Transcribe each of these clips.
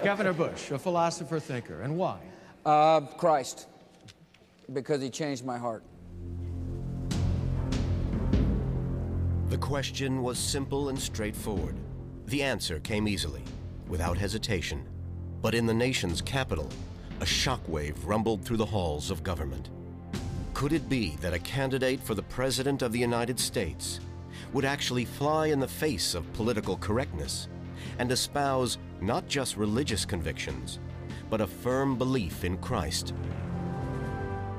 Governor Bush, a philosopher thinker, and why? Christ, because he changed my heart. The question was simple and straightforward. The answer came easily, without hesitation. But in the nation's capital, a shockwave rumbled through the halls of government. Could it be that a candidate for the President of the United States would actually fly in the face of political correctness and espouse not just religious convictions, but a firm belief in Christ?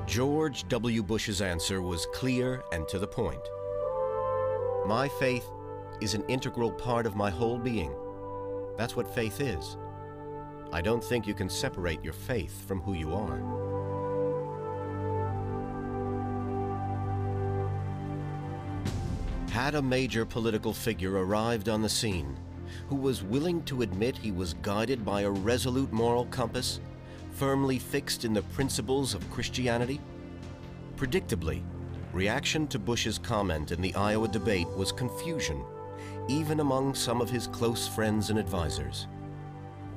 George W. Bush's answer was clear and to the point. My faith is an integral part of my whole being. That's what faith is. I don't think you can separate your faith from who you are. Had a major political figure arrived on the scene who was willing to admit he was guided by a resolute moral compass, firmly fixed in the principles of Christianity? Predictably, reaction to Bush's comment in the Iowa debate was confusion, even among some of his close friends and advisors.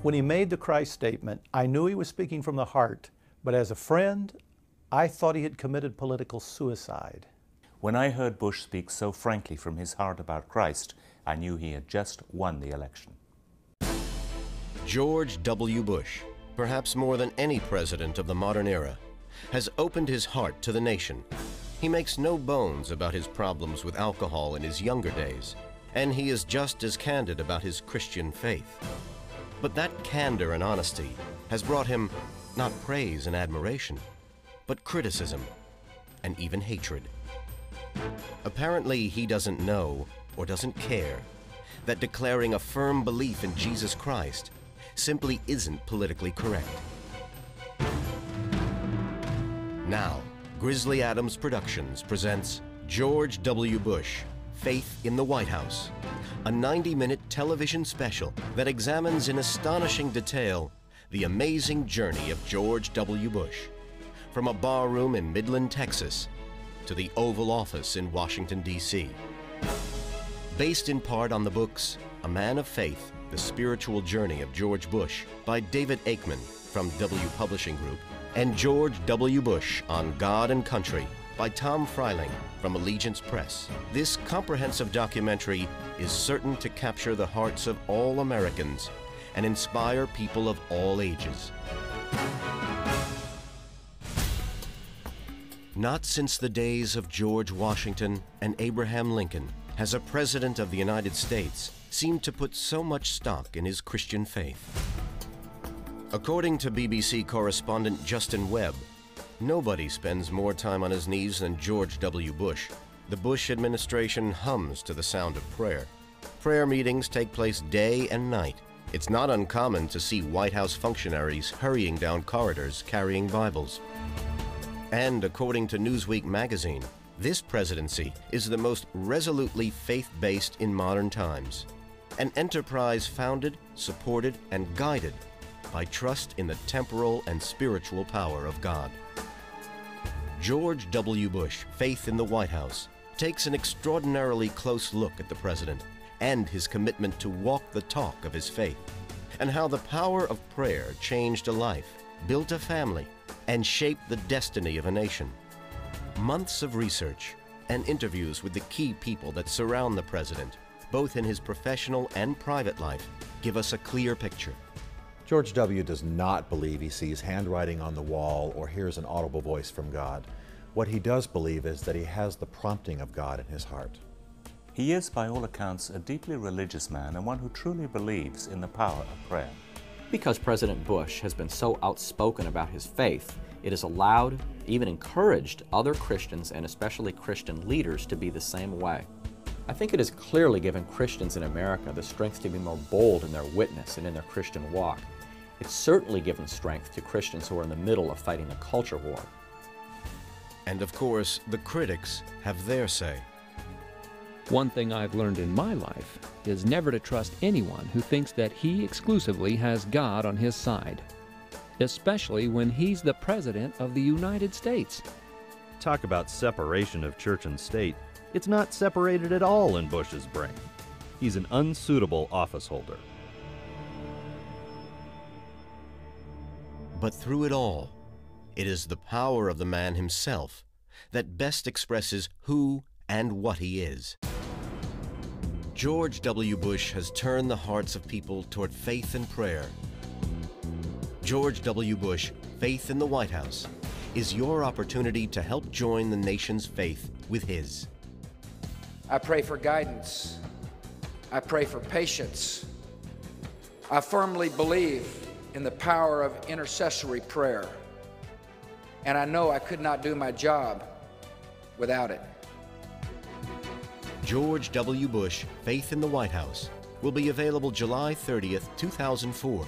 When he made the Christ statement, I knew he was speaking from the heart, but as a friend, I thought he had committed political suicide. When I heard Bush speak so frankly from his heart about Christ, I knew he had just won the election. George W. Bush, perhaps more than any president of the modern era, has opened his heart to the nation. He makes no bones about his problems with alcohol in his younger days, and he is just as candid about his Christian faith. But that candor and honesty has brought him not praise and admiration, but criticism and even hatred. Apparently, he doesn't know or doesn't care that declaring a firm belief in Jesus Christ simply isn't politically correct. Now, Grizzly Adams Productions presents George W. Bush, Faith in the White House, a 90-minute television special that examines in astonishing detail the amazing journey of George W. Bush, from a barroom in Midland, Texas, to the Oval Office in Washington, D.C. Based in part on the books A Man of Faith, The Spiritual Journey of George Bush by David Aikman from W Publishing Group, and George W. Bush on God and Country by Tom Freiling from Allegiance Press. This comprehensive documentary is certain to capture the hearts of all Americans and inspire people of all ages. Not since the days of George Washington and Abraham Lincoln has a president of the United States seemed to put so much stock in his Christian faith. According to BBC correspondent Justin Webb, nobody spends more time on his knees than George W. Bush. The Bush administration hums to the sound of prayer. Prayer meetings take place day and night. It's not uncommon to see White House functionaries hurrying down corridors carrying Bibles. And according to Newsweek magazine, this presidency is the most resolutely faith-based in modern times. An enterprise founded, supported, and guided by trust in the temporal and spiritual power of God. George W. Bush, Faith in the White House, takes an extraordinarily close look at the president and his commitment to walk the talk of his faith, and how the power of prayer changed a life, built a family, and shaped the destiny of a nation. Months of research and interviews with the key people that surround the president, both in his professional and private life, give us a clear picture. George W. does not believe he sees handwriting on the wall or hears an audible voice from God. What he does believe is that he has the prompting of God in his heart. He is, by all accounts, a deeply religious man and one who truly believes in the power of prayer. Because President Bush has been so outspoken about his faith, it has allowed, even encouraged, other Christians and especially Christian leaders to be the same way. I think it has clearly given Christians in America the strength to be more bold in their witness and in their Christian walk. It's certainly given strength to Christians who are in the middle of fighting a culture war. And of course, the critics have their say. One thing I've learned in my life is never to trust anyone who thinks that he exclusively has God on his side, especially when he's the President of the United States. Talk about separation of church and state. It's not separated at all in Bush's brain. He's an unsuitable office holder. But through it all, it is the power of the man himself that best expresses who and what he is. George W. Bush has turned the hearts of people toward faith and prayer. George W. Bush, Faith in the White House, is your opportunity to help join the nation's faith with his. I pray for guidance. I pray for patience. I firmly believe in the power of intercessory prayer, and I know I could not do my job without it. George W. Bush, Faith in the White House will be available July 30th, 2004.